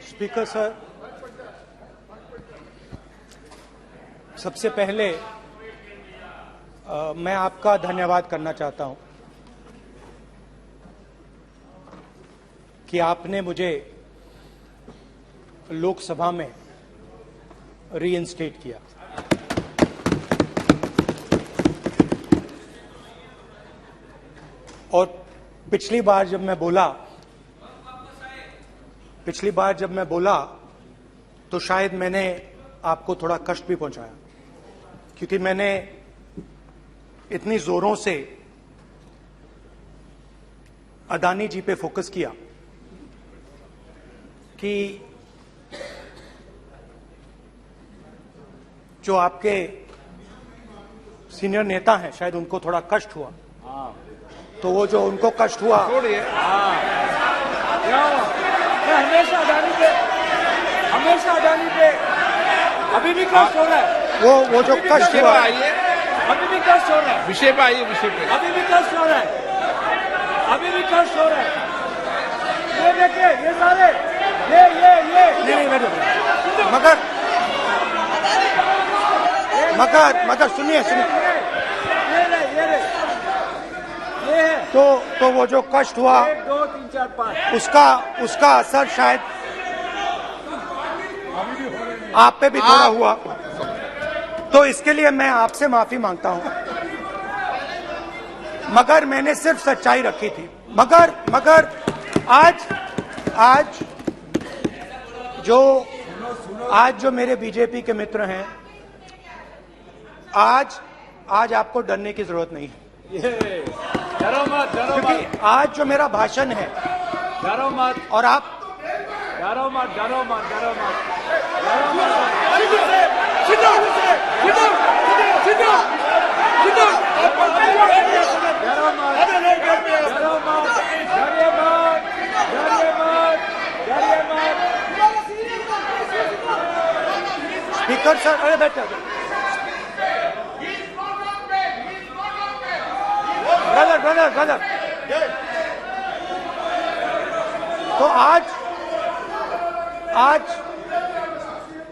Speaker sir, सबसे पहले मैं आपका धन्यवाद करना चाहता हूं कि आपने मुझे लोकसभा में रीइंस्टेट किया। और पिछली बार जब मैं बोला तो शायद मैंने आपको थोड़ा कष्ट भी पहुंचाया, क्योंकि मैंने इतनी जोरों से अदानी जी पे फोकस किया कि जो आपके सीनियर नेता हैं शायद उनको थोड़ा कष्ट हुआ। तो वो जो उनको कष्ट हुआ, हमेशा अदानी पे अभी भी कष्ट हो रहा है। वो जो कष्ट हुआ, अभी भी कष्ट हो रहा है। विषय पे आइए, विषय पे। अभी भी कष्ट हो रहा है। ये देखिए, ये सारे नहीं मगर सुनिए ये है। तो वो जो कष्ट हुआ 1 2 3 4 5 उसका असर शायद आप पे भी थोड़ा हुआ। तो इसके लिए मैं आपसे माफी मांगता हूं, मगर मैंने सिर्फ सच्चाई रखी थी। मगर आज जो मेरे बीजेपी के मित्र हैं, आज आपको डरने की जरूरत नहीं है, डरो मत। क्योंकि आज जो मेरा भाषण है, डरो मत और आप डरो मत। स्पीकर सर, अरे बैठे ब्रदर। तो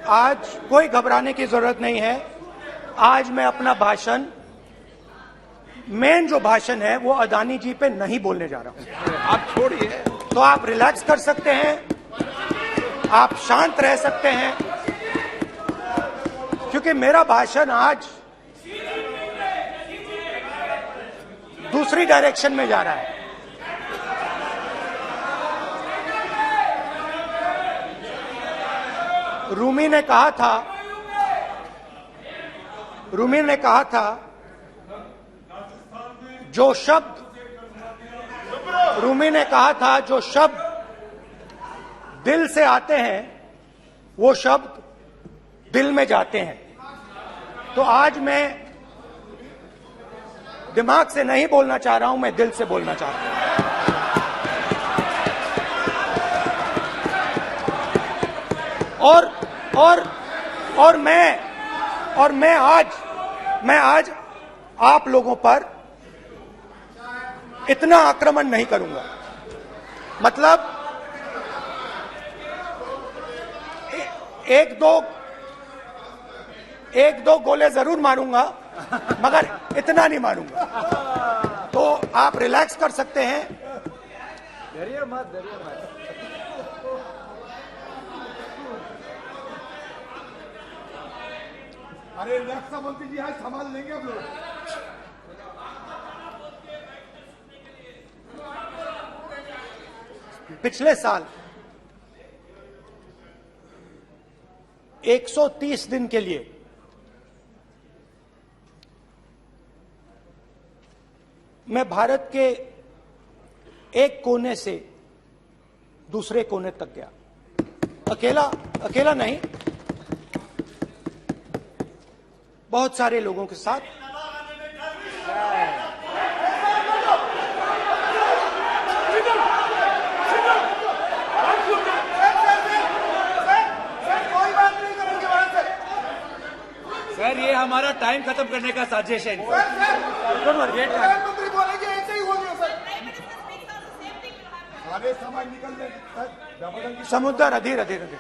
आज कोई घबराने की जरूरत नहीं है। आज मैं अपना भाषण, मेन जो भाषण है वो अदानी जी पे नहीं बोलने जा रहा हूं। आप छोड़िए, तो आप रिलैक्स कर सकते हैं, आप शांत रह सकते हैं, क्योंकि मेरा भाषण आज दूसरी डायरेक्शन में जा रहा है। रूमी ने कहा था जो शब्द दिल से आते हैं वो शब्द दिल में जाते हैं। तो आज मैं दिमाग से नहीं बोलना चाह रहा हूं, मैं दिल से बोलना चाह रहा हूं। और मैं आज आप लोगों पर इतना आक्रमण नहीं करूंगा। मतलब एक दो गोले जरूर मारूंगा, मगर इतना नहीं मारूंगा। तो आप रिलैक्स कर सकते हैं। डरिए मत। अरे रक्षा मंत्री जी, आज संभाल लेंगे आप लोग। पिछले साल 130 दिन के लिए मैं भारत के एक कोने से दूसरे कोने तक गया। अकेला नहीं, बहुत सारे लोगों के साथ। सर, ये हमारा टाइम खत्म करने का साजिश है। प्रधानमंत्री बोलेंगे ऐसे ही होंगे सर। सारे समाज निकल जाए। समुद्र अधीर अधीर अधीर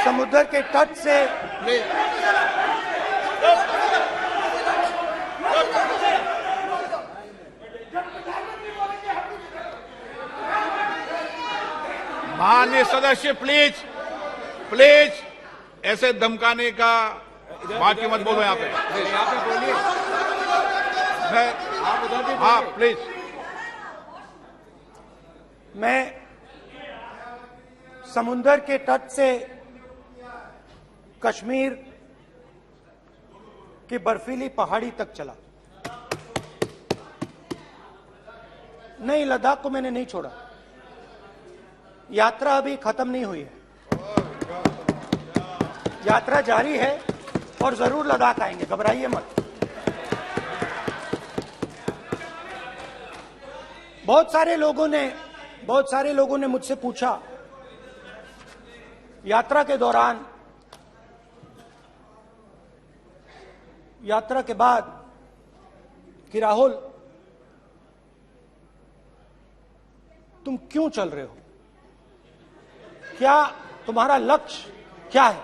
समुद्र के तट से माननीय सदस्य प्लीज प्लीज ऐसे धमकाने का बात की मत बोलो यहाँ पे। यहाँ पे बोलिए, आप उधर भी हाँ बोलिए। प्लीज। मैं समुद्र के तट से कश्मीर की बर्फीली पहाड़ी तक चला। नहीं, लद्दाख को मैंने नहीं छोड़ा। यात्रा अभी खत्म नहीं हुई है, यात्रा जारी है और जरूर लद्दाख आएंगे, घबराइए मत। बहुत सारे लोगों ने मुझसे पूछा यात्रा के दौरान, यात्रा के बाद कि राहुल तुम क्यों चल रहे हो, क्या तुम्हारा लक्ष्य क्या है,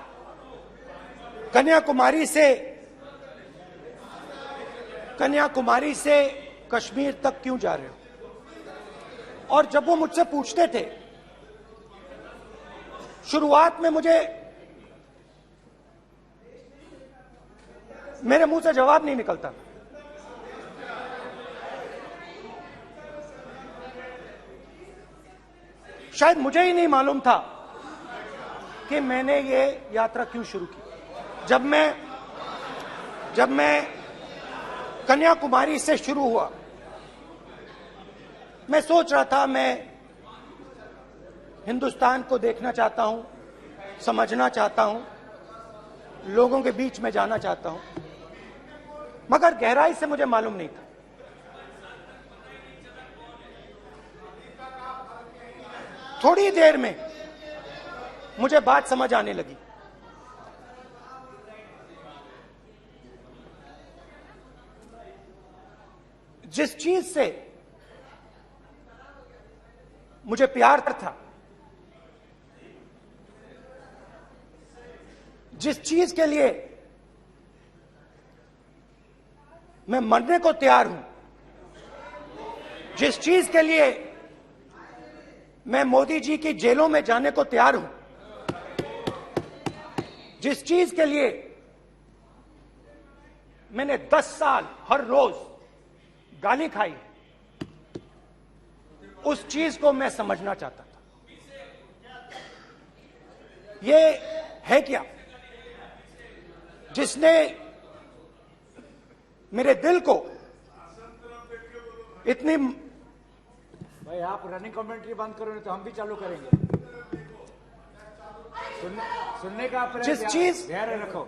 कन्याकुमारी से कश्मीर तक क्यों जा रहे हो। और जब वो मुझसे पूछते थे, शुरुआत में मेरे मुंह से जवाब नहीं निकलता। शायद मुझे ही नहीं मालूम था कि मैंने ये यात्रा क्यों शुरू की। जब मैं कन्याकुमारी से शुरू हुआ, मैं सोच रहा था मैं हिंदुस्तान को देखना चाहता हूं, समझना चाहता हूं, लोगों के बीच में जाना चाहता हूं, मगर गहराई से मुझे मालूम नहीं था। थोड़ी देर में मुझे बात समझ आने लगी। जिस चीज से मुझे प्यार था, जिस चीज के लिए मैं मरने को तैयार हूं, जिस चीज के लिए मैं मोदी जी की जेलों में जाने को तैयार हूं, जिस चीज के लिए मैंने 10 साल हर रोज गाली खाई, उस चीज को मैं समझना चाहता था। ये है क्या जिसने मेरे दिल को इतनी। भाई आप रनिंग कमेंट्री बंद करो, नहीं तो हम भी चालू करेंगे। सुनने का आप धैर्य रखो।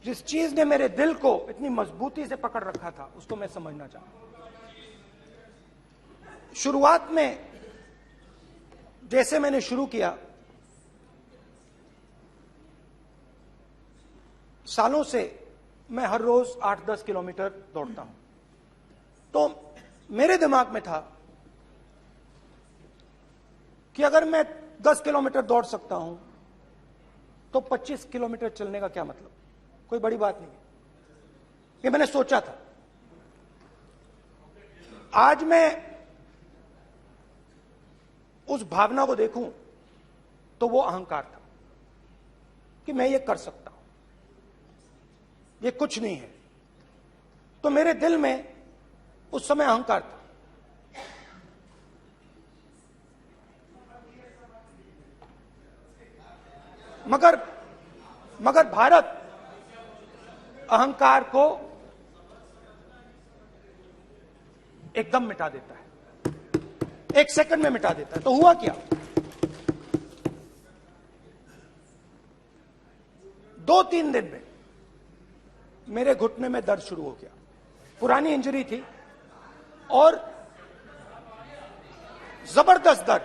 जिस चीज ने मेरे दिल को इतनी मजबूती से पकड़ रखा था, उसको मैं समझना चाहता। शुरुआत में जैसे मैंने शुरू किया, सालों से मैं हर रोज 8-10 किलोमीटर दौड़ता हूं, तो मेरे दिमाग में था कि अगर मैं 10 किलोमीटर दौड़ सकता हूं तो 25 किलोमीटर चलने का क्या मतलब, कोई बड़ी बात नहीं। ये मैंने सोचा था। आज मैं उस भावना को देखूं तो वो अहंकार था कि मैं ये कर सकता हूं, ये कुछ नहीं है। तो मेरे दिल में उस समय अहंकार था। मगर भारत अहंकार को एकदम मिटा देता है, 1 सेकंड में मिटा देता है। तो हुआ क्या, 2-3 दिन में मेरे घुटने में दर्द शुरू हो गया। पुरानी इंजरी थी और जबरदस्त दर्द।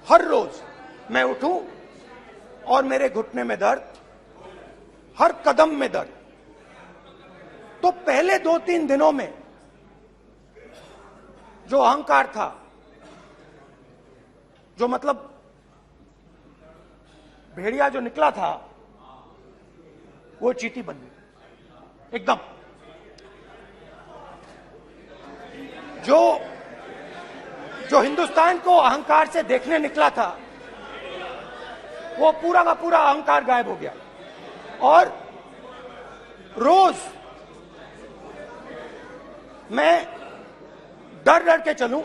हर रोज मैं उठूं और मेरे घुटने में दर्द, हर कदम में दर्द। तो पहले 2-3 दिनों में जो अहंकार था, जो मतलब भेड़िया जो निकला था, वो चींटी बन गई एकदम। जो हिंदुस्तान को अहंकार से देखने निकला था, वो पूरा का पूरा अहंकार गायब हो गया। और रोज मैं डर डर के चलूं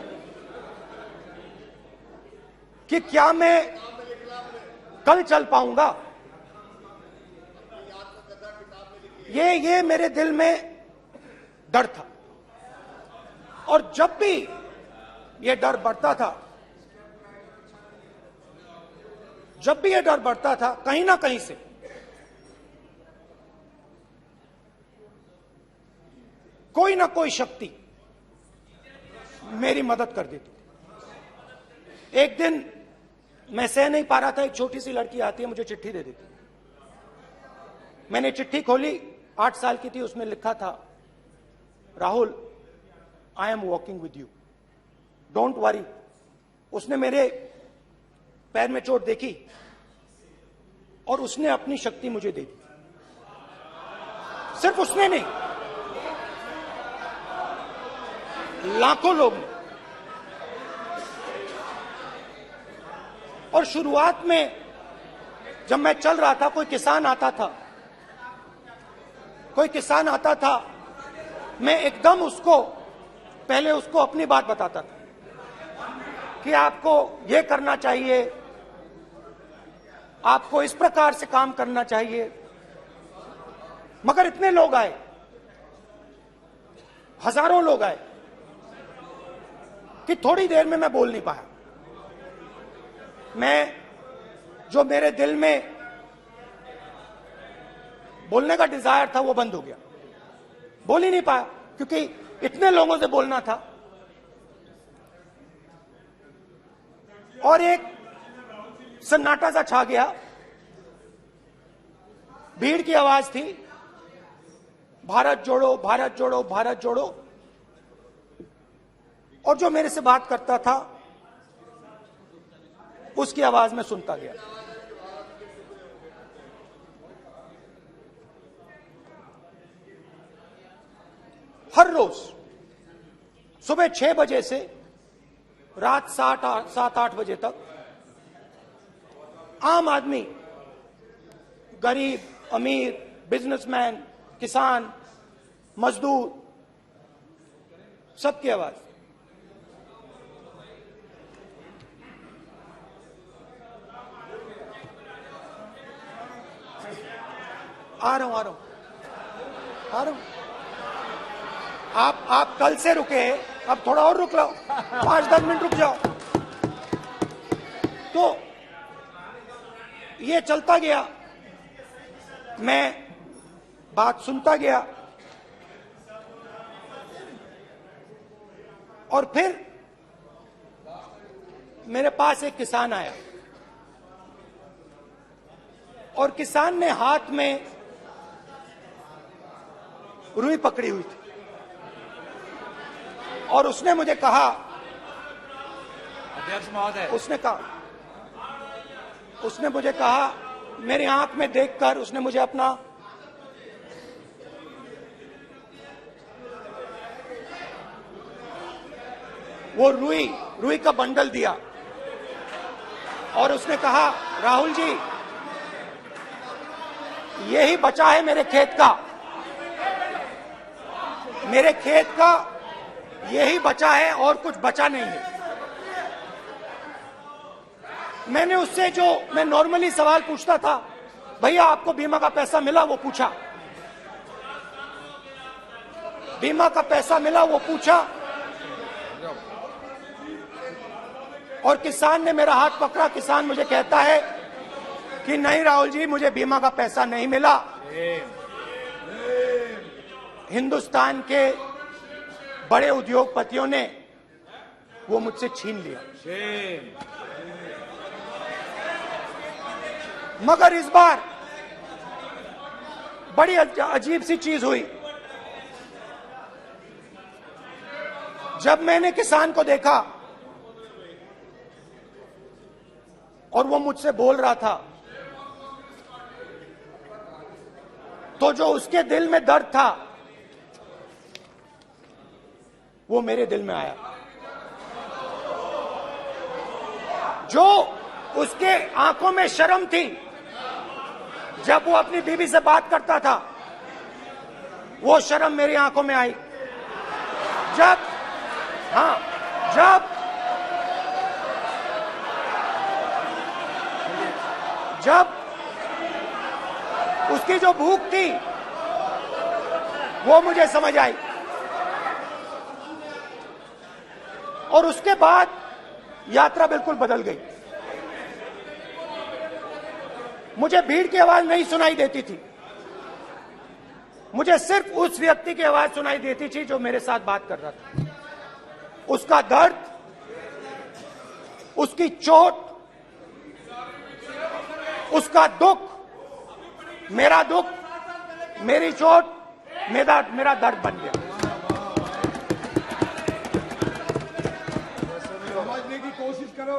कि क्या मैं कल चल पाऊंगा। ये मेरे दिल में डर था। और जब भी ये डर बढ़ता था, कहीं ना कहीं से कोई ना कोई शक्ति मेरी मदद कर देती। एक दिन मैं सह नहीं पा रहा था, एक छोटी सी लड़की आती है, मुझे चिट्ठी दे देती। मैंने चिट्ठी खोली, 8 साल की थी, उसमें लिखा था, Rahul, I am walking with you, don't worry. उसने मेरे पैर में चोट देखी और उसने अपनी शक्ति मुझे दे दी। सिर्फ उसने नहीं, लाखों लोग ने। और शुरुआत में जब मैं चल रहा था, कोई किसान आता था, मैं एकदम पहले उसको अपनी बात बताता था कि आपको ये करना चाहिए, आपको इस प्रकार से काम करना चाहिए। मगर इतने लोग आए, हजारों लोग आए, कि थोड़ी देर में मैं बोल नहीं पाया। जो मेरे दिल में बोलने का डिजायर था, वो बंद हो गया। बोल ही नहीं पाया, क्योंकि इतने लोगों से बोलना था। और एक सन्नाटा सा छा गया, भीड़ की आवाज थी, भारत जोड़ो, भारत जोड़ो, भारत जोड़ो। और जो मेरे से बात करता था, उसकी आवाज में सुनता गया। हर रोज सुबह 6 बजे से रात 7-8 बजे तक आम आदमी, गरीब, अमीर, बिजनेसमैन, किसान, मजदूर, सबकी आवाज। आ रहा हूं। आप कल से रुके, अब थोड़ा और रुक लो, 5-10 मिनट रुक जाओ। तो ये चलता गया, मैं बात सुनता गया। और फिर मेरे पास एक किसान आया, और किसान ने हाथ में रुई पकड़ी हुई थी, और उसने मुझे कहा, अध्यक्ष महोदय, उसने मुझे कहा, मेरी आंख में देखकर उसने मुझे अपना वो रुई का बंडल दिया, और उसने कहा, राहुल जी, यही बचा है मेरे खेत का, यही बचा है, और कुछ बचा नहीं है। मैंने उससे, जो मैं नॉर्मली सवाल पूछता था, भैया आपको बीमा का पैसा मिला, वो पूछा। बीमा का पैसा मिला, वो पूछा। और किसान ने मेरा हाथ पकड़ा। किसान मुझे कहता है कि नहीं राहुल जी, मुझे बीमा का पैसा नहीं मिला, हिंदुस्तान के बड़े उद्योगपतियों ने वो मुझसे छीन लिया। मगर इस बार बड़ी अजीब सी चीज हुई। जब मैंने किसान को देखा और वो मुझसे बोल रहा था, तो जो उसके दिल में दर्द था वो मेरे दिल में आया। जो उसके आंखों में शर्म थी जब वो अपनी बीवी से बात करता था, वो शर्म मेरी आंखों में आई। जब उसकी जो भूख थी वो मुझे समझ आई। और उसके बाद यात्रा बिल्कुल बदल गई। मुझे भीड़ की आवाज नहीं सुनाई देती थी, मुझे सिर्फ उस व्यक्ति की आवाज सुनाई देती थी जो मेरे साथ बात कर रहा था। उसका दर्द, उसकी चोट, उसका दुख, मेरा दुख, मेरी चोट, मेरा दर्द बन गया। समझने की कोशिश करो।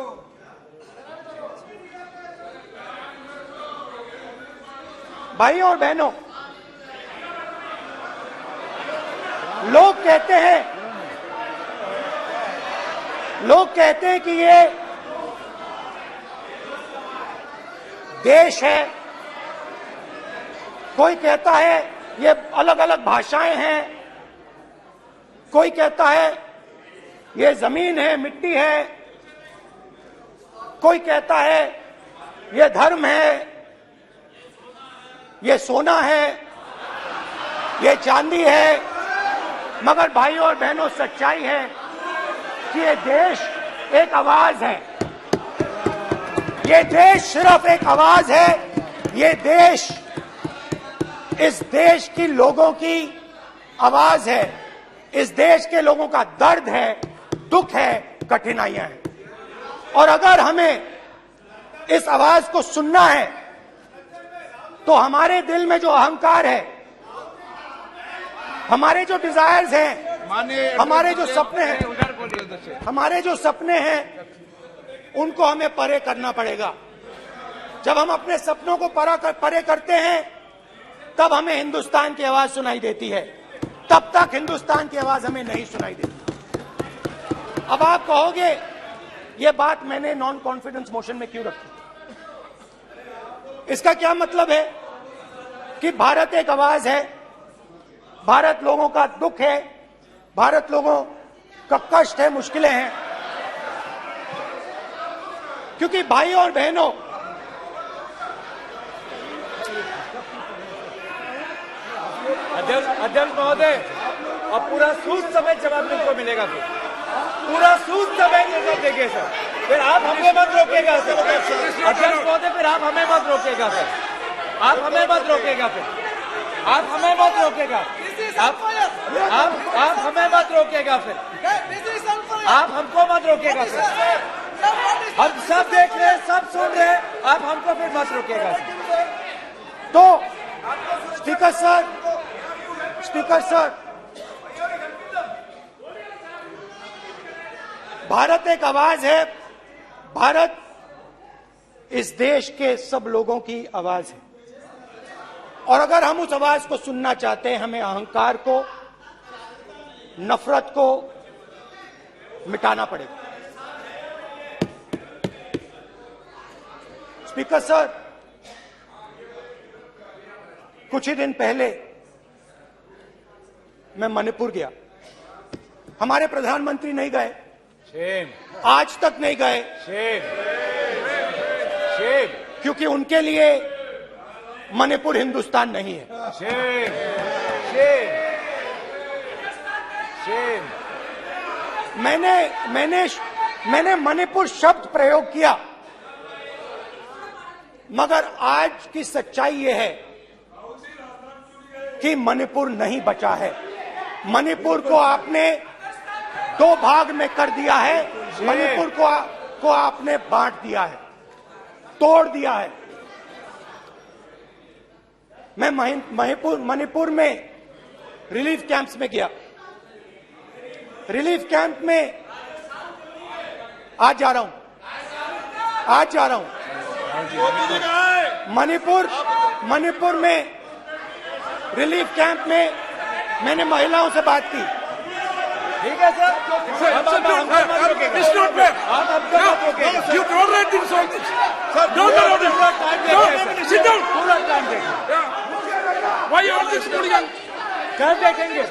भाइयों और बहनों, लोग कहते हैं कि ये देश है, कोई कहता है ये अलग अलग भाषाएं हैं, कोई कहता है ये जमीन है, मिट्टी है, कोई कहता है ये धर्म है, ये सोना है, ये चांदी है। मगर भाइयों और बहनों, सच्चाई है कि ये देश एक आवाज है। ये देश सिर्फ एक आवाज है। ये देश, इस देश की लोगों की आवाज है। इस देश के लोगों का दर्द है, दुख है, कठिनाइयां हैं। और अगर हमें इस आवाज को सुनना है तो हमारे दिल में जो अहंकार है, हमारे जो डिजायर्स हैं, हमारे जो सपने हैं, उनको हमें परे करना पड़ेगा। जब हम अपने सपनों को परे करते हैं तब हमें हिंदुस्तान की आवाज सुनाई देती है, तब तक हिंदुस्तान की आवाज हमें नहीं सुनाई देती। अब आप कहोगे ये बात मैंने नॉन कॉन्फिडेंस मोशन में क्यों रखी? इसका क्या मतलब है कि भारत एक आवाज है, भारत लोगों का दुख है, भारत लोगों का कष्ट है, मुश्किलें हैं। क्योंकि भाइयों और बहनों, अध्यक्ष महोदय, अब पूरा सूद समेत जवाब तुमको मिलेगा। फिर पूरा सूद समेत जवाब देंगे सर। फिर आप हमें मत रोकेगा सर। अध्यक्ष महोदय, फिर आप हमें मत रोकेगा सर। आप हमें मत रोकेगा। फिर आप हमें मत रोकेगा। आप हमें मत रोकेगा। फिर आप हमको मत रोकेगा सर। हम सब देख रहे हैं, सब सुन रहे हैं, आप हमको फिर मत रोकेगा सर। तो स्पीकर सर, भारत एक आवाज है। भारत इस देश के सब लोगों की आवाज है। और अगर हम उस आवाज को सुनना चाहते हैं, हमें अहंकार को, नफरत को मिटाना पड़ेगा। स्पीकर सर, कुछ ही दिन पहले मैं मणिपुर गया। हमारे प्रधानमंत्री नहीं गए, आज तक नहीं गए, क्योंकि उनके लिए मणिपुर हिंदुस्तान नहीं है। मैंने मणिपुर शब्द प्रयोग किया, मगर आज की सच्चाई यह है कि मणिपुर नहीं बचा है। मणिपुर को आपने दो भाग में कर दिया है। मणिपुर को आपने बांट दिया है, तोड़ दिया है। मैं मणिपुर में रिलीफ कैंप्स में गया। रिलीफ कैंप में आज जा रहा हूं मणिपुर में रिलीफ कैंप में मैंने महिलाओं से बात की। ठीक है सर, अब आप मत रोकेगा। It's not fair. आप हमको मत रोकेगा। You tolerate this all this. Sir, Don't allow this. पूरा टाइम No, देंगे। sit down. पूरा टाइम देंगे। Yeah. Why you all this hooligan? कल देखेंगे।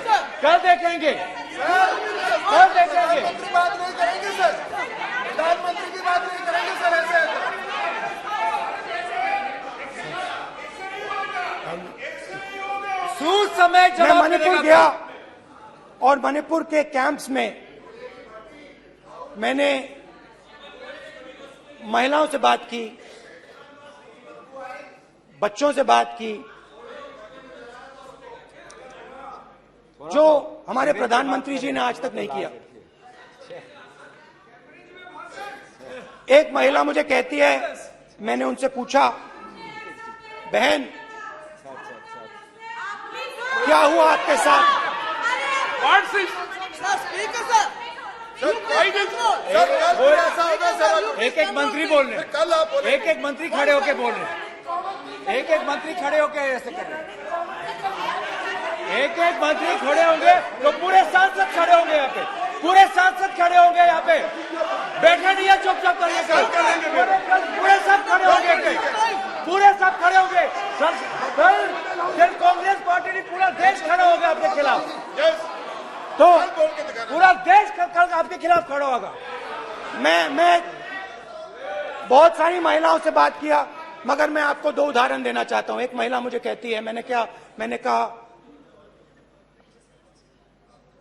प्रधानमंत्री की बात नहीं करेंगे सर, प्रधानमंत्री की बात नहीं करेंगे सर ऐसे। सूद समय मैं जवाब मणिपुर देगा। गया और मणिपुर के कैंप्स में मैंने महिलाओं से बात की, बच्चों से बात की, जो हमारे प्रधानमंत्री जी ने आज तक नहीं किया। एक महिला मुझे कहती है, मैंने उनसे पूछा, बहन क्या हुआ आपके साथ? What's this? ऐसा होगा सर, एक एक मंत्री बोल रहे हैं। कल आप बोले एक एक मंत्री खड़े होके बोल रहे हैं। एक एक मंत्री खड़े होके ऐसे कर रहे हैं। एक एक मंत्री खड़े होंगे तो पूरे सांसद खड़े होंगे यहाँ पे, पूरे सांसद खड़े होंगे यहाँ पे। बैठे नहीं है, चुपचाप करिए। कल पूरे सब खड़े होंगे, पूरे सब खड़े होंगे। कल कांग्रेस पार्टी ने पूरा देश खड़ा होगा आपके खिलाफ। तो पूरा देश कल आपके खिलाफ खड़ा होगा। मैं बहुत सारी महिलाओं से बात किया, मगर मैं आपको दो उदाहरण देना चाहता हूं। एक महिला मुझे कहती है, मैंने कहा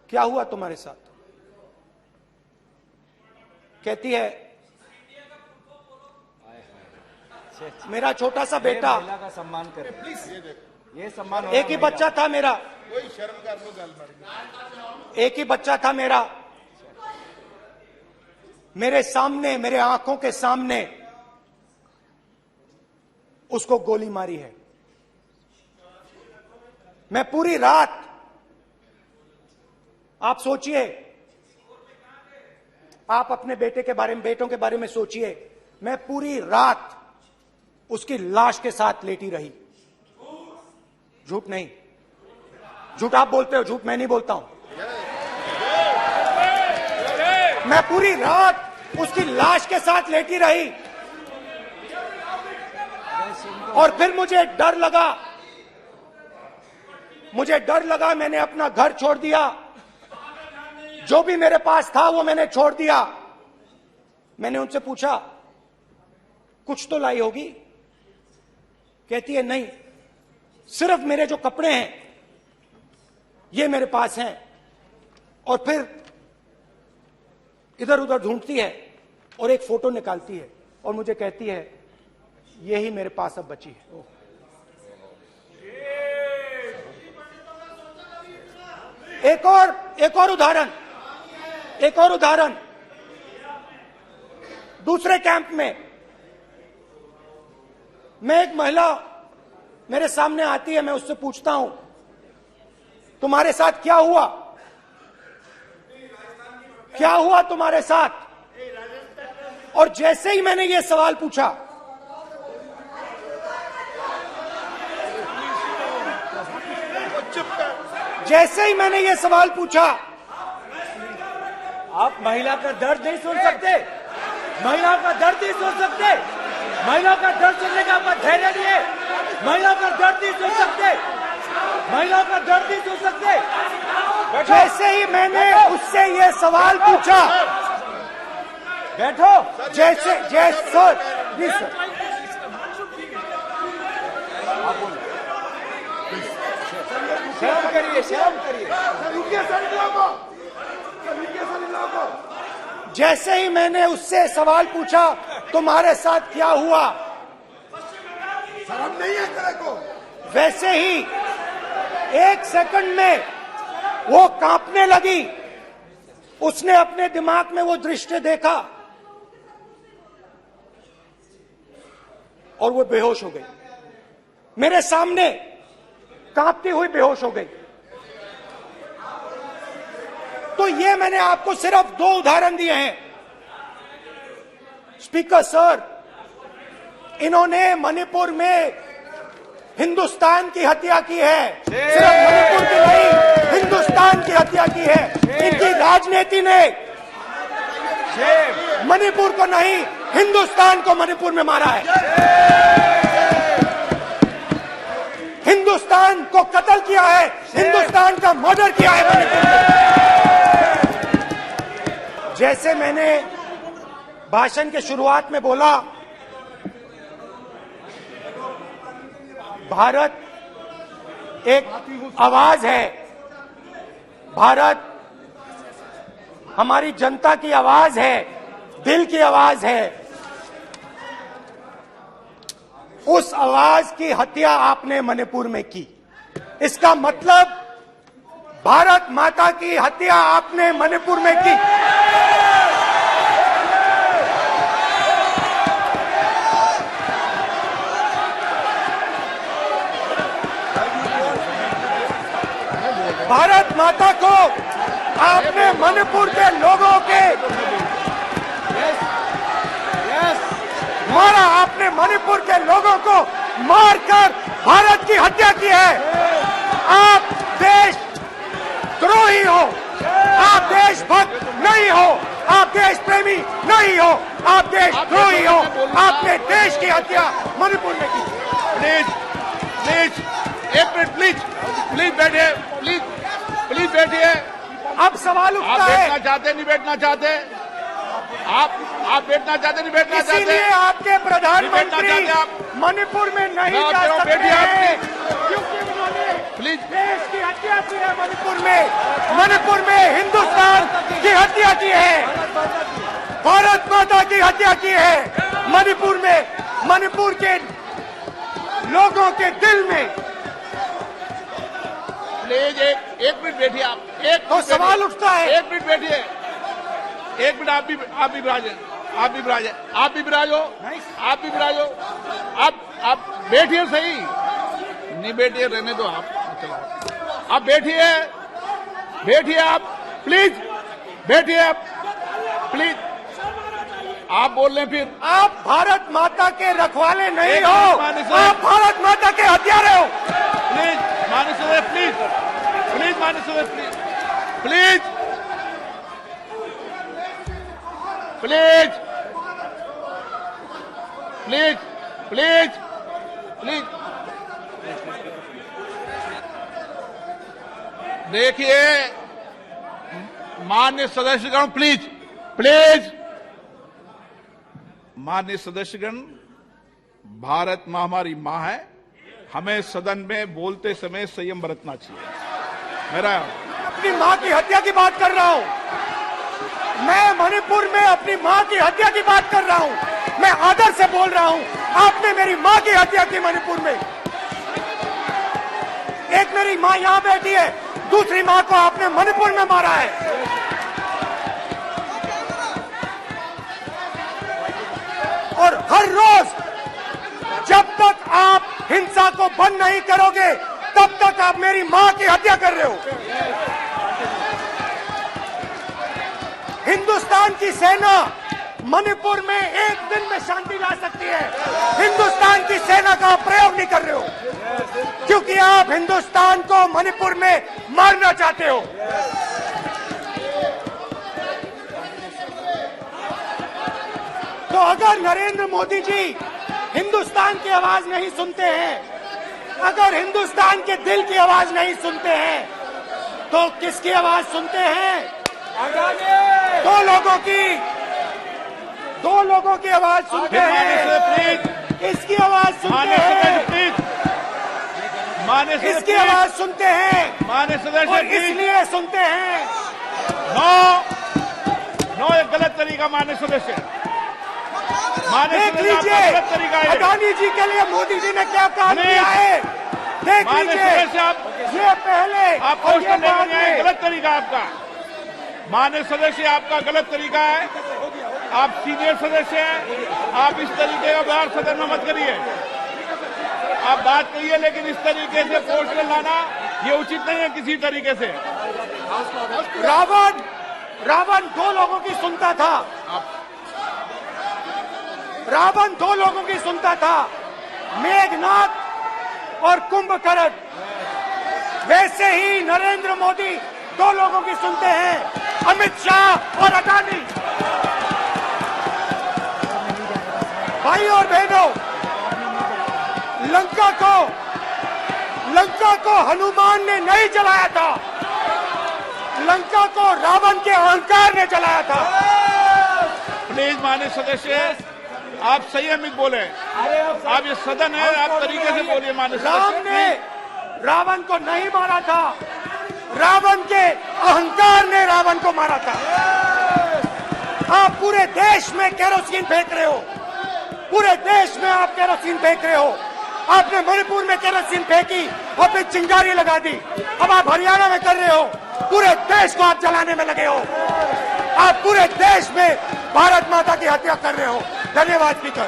क्या हुआ तुम्हारे साथ? कहती है, मेरा छोटा सा बेटा, महिला का सम्मान करें प्लीज। ये सम्मान एक ही बच्चा था मेरा, कोई शर्म कर लो गल मारी। एक ही बच्चा था मेरा, मेरे सामने, मेरे आंखों के सामने उसको गोली मारी है। मैं पूरी रात, आप सोचिए, आप अपने बेटे के बारे में, बेटों के बारे में सोचिए, मैं पूरी रात उसकी लाश के साथ लेटी रही। झूठ नहीं, झूठ आप बोलते हो, झूठ मैं नहीं बोलता हूं। मैं पूरी रात उसकी लाश के साथ लेटी रही और फिर मुझे डर लगा, मैंने अपना घर छोड़ दिया, जो भी मेरे पास था वो मैंने छोड़ दिया। मैंने उनसे पूछा, कुछ तो लाई होगी? कहती है, नहीं, सिर्फ मेरे जो कपड़े हैं ये मेरे पास हैं। और फिर इधर उधर ढूंढती है और एक फोटो निकालती है और मुझे कहती है, यही मेरे पास अब बची है। एक और उदाहरण, दूसरे कैंप में मैं, एक महिला मेरे सामने आती है, मैं उससे पूछता हूं, तुम्हारे साथ क्या हुआ? क्या हुआ तुम्हारे साथ? और जैसे ही मैंने ये सवाल पूछा, आप महिला का दर्द नहीं सुन सकते? महिला का दर्द नहीं सुन सकते? महिला का दर्द सुनने का आपका धैर्य नहीं है? महिला का दर्द नहीं सुन सकते? महिला का दर्द नहीं सुन सकते? जैसे ही मैंने उससे ये सवाल पूछा, बैठो। जैसे सर, प्लीज सर, शर्म करिए। जैसे ही मैंने उससे सवाल पूछा, तुम्हारे साथ क्या हुआ, शर्म नहीं है तेरे को? वैसे ही एक सेकंड में वो कांपने लगी। उसने अपने दिमाग में वो दृश्य देखा और वो बेहोश हो गई। मेरे सामने कांपती हुई बेहोश हो गई। तो ये मैंने आपको सिर्फ 2 उदाहरण दिए हैं। स्पीकर सर, इन्होंने मणिपुर में हिंदुस्तान की हत्या की है, सिर्फ मणिपुर की नहीं, हिंदुस्तान की हत्या की है। इनकी राजनीति ने मणिपुर को नहीं, हिंदुस्तान को मणिपुर में मारा है। हिंदुस्तान को कत्ल किया है, हिंदुस्तान का मर्डर किया है मणिपुर में। जैसे मैंने भाषण के शुरुआत में बोला, भारत एक आवाज है, भारत हमारी जनता की आवाज है, दिल की आवाज है। उस आवाज की हत्या आपने मणिपुर में की। इसका मतलब भारत माता की हत्या आपने मणिपुर में की। भारत माता को आपने मणिपुर के लोगों के मारा, आपने मणिपुर के लोगों को मारकर भारत की हत्या की है। आप देशद्रोही हो, आप देशभक्त नहीं हो, आप देश प्रेमी नहीं हो, आप देशद्रोही हो। आपने देश की हत्या मणिपुर में की। प्लीज प्लीज एक मिनट, प्लीज प्लीज बैठिए, प्लीज प्लीज बैठिए। अब सवाल आप उठता है, बैठना चाहते नहीं बैठना चाहते, आप बैठना चाहते नहीं बैठना चाहते, इसीलिए आपके प्रधानमंत्री चाहते आप। मणिपुर में नहीं मैं जा कह रहा हूं, सकते बैठिए आप, हैं, क्योंकि उन्होंने प्लीज। देश की हत्या की है। मणिपुर में हिंदुस्तान की हत्या की है, भारत माता की हत्या की है। मणिपुर में, मणिपुर के लोगों के दिल में। प्लीज एक मिनट बैठिए आप, एक तो मिनट सवाल बैठिए। उठता है, एक मिनट बैठिए, एक मिनट। आप भी विराजे, आप भी विराजे, आप भी विराजो, आप भी विराजो। आप बैठिए सही, नहीं बैठिए रहने दो आप, चलो आप बैठिए, बैठिए आप, प्लीज बैठिए आप, प्लीज। आप बोल रहे फिर आप भारत माता के रखवाले नहीं एक हो, मिनट माननीय सर। आप भारत माता के हत्यारे हो। प्लीज माननीय सदस्य, प्लीज प्लीज माननीय सदस्य, please please please please please. देखिए माननीय सदस्यगण, प्लीज प्लीज। माननीय सदस्यगण, भारत मां हमारी मां है, हमें सदन में बोलते समय संयम बरतना चाहिए। मेरा अपनी मां की हत्या की बात कर रहा हूं, मैं मणिपुर में अपनी मां की हत्या की बात कर रहा हूं, मैं आदर से बोल रहा हूं। आपने मेरी मां की हत्या की मणिपुर में। एक मेरी मां यहां बैठी है, दूसरी मां को आपने मणिपुर में मारा है। और हर रोज जब तक आप हिंसा को बंद नहीं करोगे, तब तक आप मेरी मां की हत्या कर रहे हो। हिंदुस्तान की सेना मणिपुर में एक दिन में शांति ला सकती है, हिंदुस्तान की सेना का प्रयोग नहीं कर रहे हो, क्योंकि आप हिंदुस्तान को मणिपुर में मारना चाहते हो। तो अगर नरेंद्र मोदी जी हिंदुस्तान की आवाज नहीं सुनते हैं, अगर हिंदुस्तान के दिल की आवाज नहीं सुनते हैं, तो किसकी आवाज सुनते हैं? दो लोगों की आवाज सुनते हैं। इसकी आवाज सुनते हैं, इसकी आवाज सुनते हैं, माननीय सदस्य, और इसलिए सुनते हैं। नो ये गलत तरीका माननीय सदस्य, देख लीजिए गलत तरीका है। अडानी जी के लिए मोदी जी ने क्या काम किया है, देख माननीय लीजिए। सदस्य, आप ये पहले आपको और उसको ये लेकर बाद नहीं आए, में। गलत तरीका आपका। माननीय सदस्य, आपका गलत तरीका है, आप सीनियर सदस्य हैं, आप इस तरीके का व्यवहार सदन में मत करिए। आप बात करिए, लेकिन इस तरीके से पोस्टर लाना ये उचित नहीं है किसी तरीके से। रावण दो लोगों की सुनता था। रावण दो लोगों की सुनता था, मेघनाथ और कुंभकर्ण। वैसे ही नरेंद्र मोदी दो लोगों की सुनते हैं, अमित शाह और अडानी। भाई और बहनों, लंका को हनुमान ने नहीं जलाया था, लंका को रावण के अहंकार ने जलाया था। प्लीज माननीय सदस्य, आप संयमित बोले। आप ये सदन है, आप तरीके से बोलिए माननीय राम सदस्य। ने रावण को नहीं मारा था, रावण के अहंकार ने रावण को मारा था। आप पूरे देश में केरोसिन फेंक रहे हो, पूरे देश में आप केरोसिन फेंक रहे हो। आपने मणिपुर में केरोसिन फेंकी और फिर चिंगारी लगा दी। अब आप हरियाणा में कर रहे हो, पूरे देश को आप जलाने में लगे हो। आप पूरे देश में भारत माता की हत्या कर रहे हो। धन्यवाद स्पीकर।